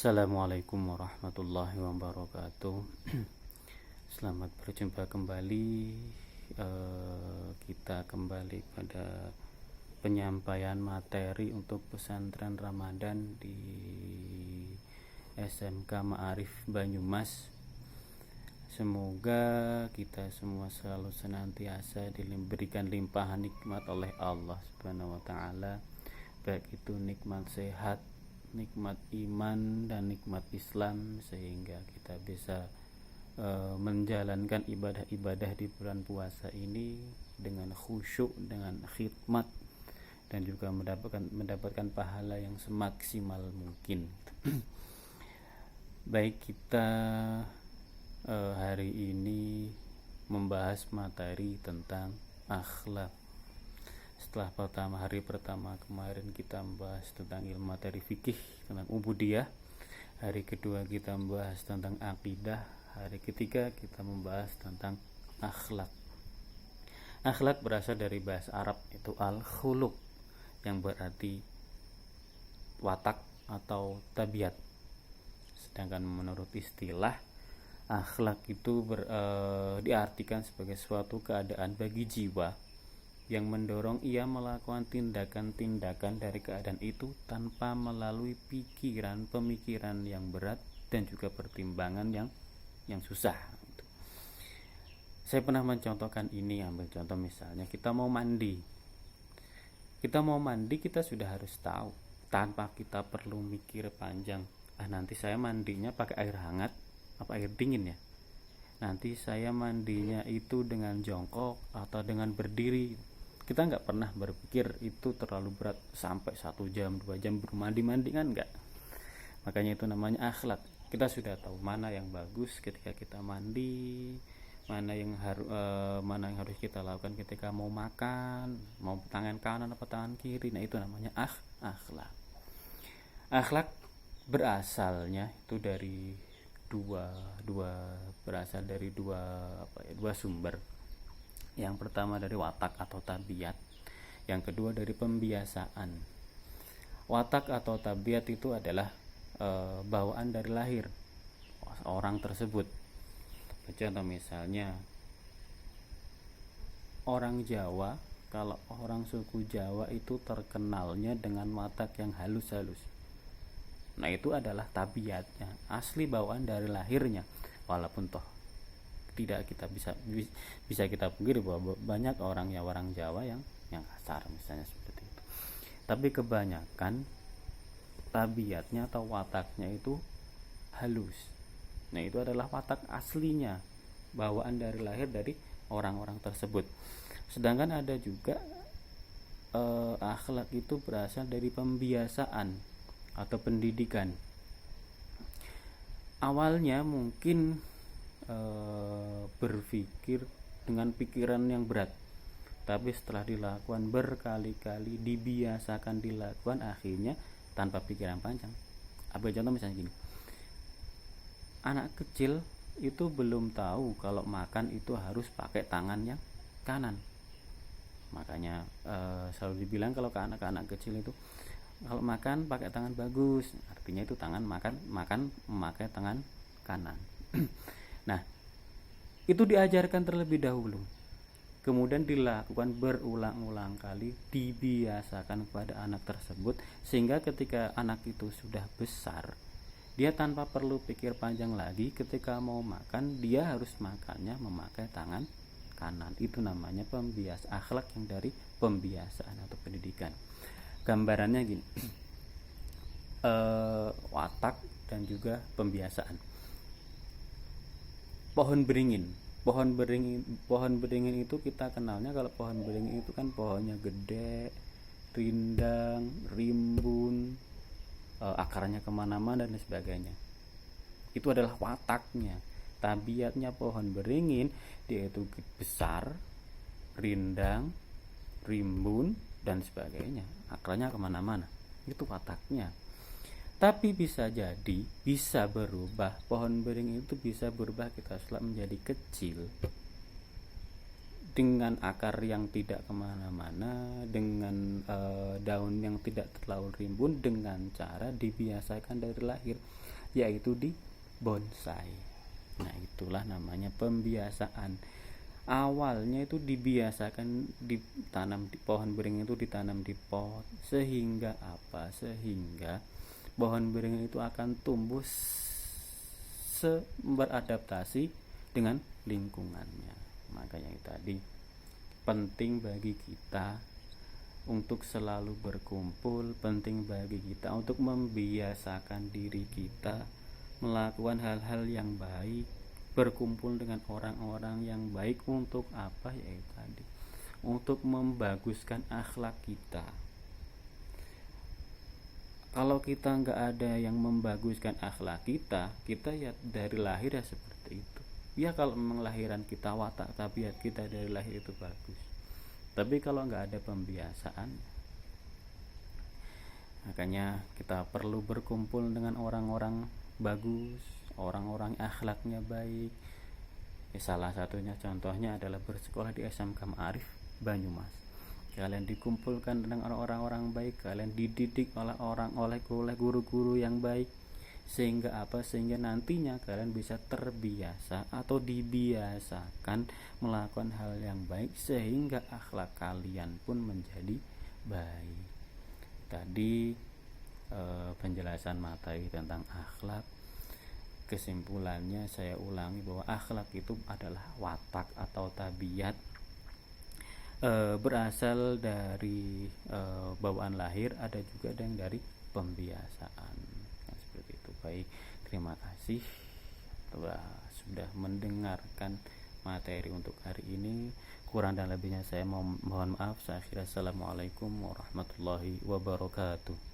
Assalamualaikum warahmatullahi wabarakatuh. Selamat berjumpa kembali. Kita kembali pada penyampaian materi untuk pesantren Ramadan di SMK Ma'arif Banyumas. Semoga kita semua selalu senantiasa diberikan limpahan nikmat oleh Allah Subhanahu wa taala, baik itu nikmat sehat, nikmat iman, dan nikmat Islam, sehingga kita bisa menjalankan ibadah-ibadah di bulan puasa ini dengan khusyuk, dengan khidmat, dan juga mendapatkan pahala yang semaksimal mungkin. Baik, kita hari ini membahas materi tentang akhlak. Setelah hari pertama kemarin kita membahas tentang ilmu materi fikih, tentang ubudiyah. Hari kedua kita membahas tentang akidah. Hari ketiga kita membahas tentang akhlak. Akhlak berasal dari bahasa Arab, itu al-khuluq, yang berarti watak atau tabiat. Sedangkan menurut istilah, akhlak itu diartikan sebagai suatu keadaan bagi jiwa yang mendorong ia melakukan tindakan-tindakan dari keadaan itu tanpa melalui pemikiran yang berat dan juga pertimbangan yang susah. Saya pernah mencontohkan ini, ambil contoh misalnya kita mau mandi. Kita sudah harus tahu tanpa kita perlu mikir panjang. Nanti saya mandinya pakai air hangat apa air dingin ya? Nanti saya mandinya itu dengan jongkok atau dengan berdiri. Kita nggak pernah berpikir itu terlalu berat sampai 1 jam 2 jam bermandi kan nggak. Makanya itu namanya akhlak. Kita sudah tahu mana yang bagus ketika kita mandi, mana yang harus kita lakukan ketika mau makan, mau tangan kanan atau tangan kiri. Nah, itu namanya akhlak. Akhlak berasalnya itu dari berasal dari dua sumber. Yang pertama dari watak atau tabiat, yang kedua dari pembiasaan. Watak atau tabiat itu adalah bawaan dari lahir orang tersebut. Contoh misalnya orang Jawa, kalau orang suku Jawa itu terkenalnya dengan watak yang halus-halus. Nah, itu adalah tabiatnya, asli bawaan dari lahirnya. Walaupun toh tidak kita bisa kita pungkiri bahwa banyak orang Jawa yang kasar misalnya seperti itu. Tapi kebanyakan tabiatnya atau wataknya itu halus. Nah, itu adalah watak aslinya, bawaan dari lahir dari orang-orang tersebut. Sedangkan ada juga akhlak itu berasal dari pembiasaan atau pendidikan. Awalnya mungkin berpikir dengan pikiran yang berat, tapi setelah dilakukan berkali-kali, dibiasakan dilakukan, akhirnya tanpa pikiran panjang. Ambil contoh misalnya gini, anak kecil itu belum tahu kalau makan itu harus pakai tangan yang kanan. Makanya selalu dibilang kalau ke anak-anak kecil itu, kalau makan pakai tangan bagus, artinya itu tangan makan memakai tangan kanan. Nah, itu diajarkan terlebih dahulu, kemudian dilakukan berulang-ulang kali, dibiasakan kepada anak tersebut, sehingga ketika anak itu sudah besar, dia tanpa perlu pikir panjang lagi, ketika mau makan dia harus makannya memakai tangan kanan. Itu namanya akhlak yang dari pembiasaan atau pendidikan. Gambarannya gini, watak dan juga pembiasaan. Pohon beringin itu kita kenalnya, kalau pohon beringin itu kan pohonnya gede, rindang, rimbun, akarnya kemana-mana dan sebagainya. Itu adalah wataknya, tabiatnya pohon beringin, dia itu besar, rindang, rimbun dan sebagainya, akarnya kemana-mana. Itu wataknya. Tapi bisa berubah, pohon beringin itu bisa berubah kita setelah menjadi kecil, dengan akar yang tidak kemana-mana, dengan daun yang tidak terlalu rimbun, dengan cara dibiasakan dari lahir, yaitu di bonsai. Nah, itulah namanya pembiasaan. Awalnya itu dibiasakan ditanam di pohon beringin, itu ditanam di pot, sehingga apa? Sehingga pohon beringin itu akan tumbuh beradaptasi dengan lingkungannya. Makanya tadi penting bagi kita untuk selalu berkumpul, penting bagi kita untuk membiasakan diri kita melakukan hal-hal yang baik, berkumpul dengan orang-orang yang baik. Untuk apa? Yaitu tadi untuk membaguskan akhlak kita. Kalau kita nggak ada yang membaguskan akhlak kita, kita ya dari lahir ya seperti itu. Ya kalau memang lahiran kita, watak tabiat kita dari lahir itu bagus, tapi kalau nggak ada pembiasaan, makanya kita perlu berkumpul dengan orang-orang bagus, orang-orang akhlaknya baik. Salah satunya contohnya adalah bersekolah di SMK Ma'arif Banyumas. Kalian dikumpulkan dengan orang-orang baik, kalian dididik oleh guru-guru yang baik, sehingga apa? Sehingga nantinya kalian bisa terbiasa atau dibiasakan melakukan hal yang baik, sehingga akhlak kalian pun menjadi baik. Tadi penjelasan materi tentang akhlak. Kesimpulannya saya ulangi bahwa akhlak itu adalah watak atau tabiat, berasal dari bawaan lahir, ada juga yang dari pembiasaan. Nah, seperti itu. Baik, terima kasih sudah mendengarkan materi untuk hari ini. Kurang dan lebihnya saya mohon maaf. Saya akhiri. Assalamualaikum warahmatullahi wabarakatuh.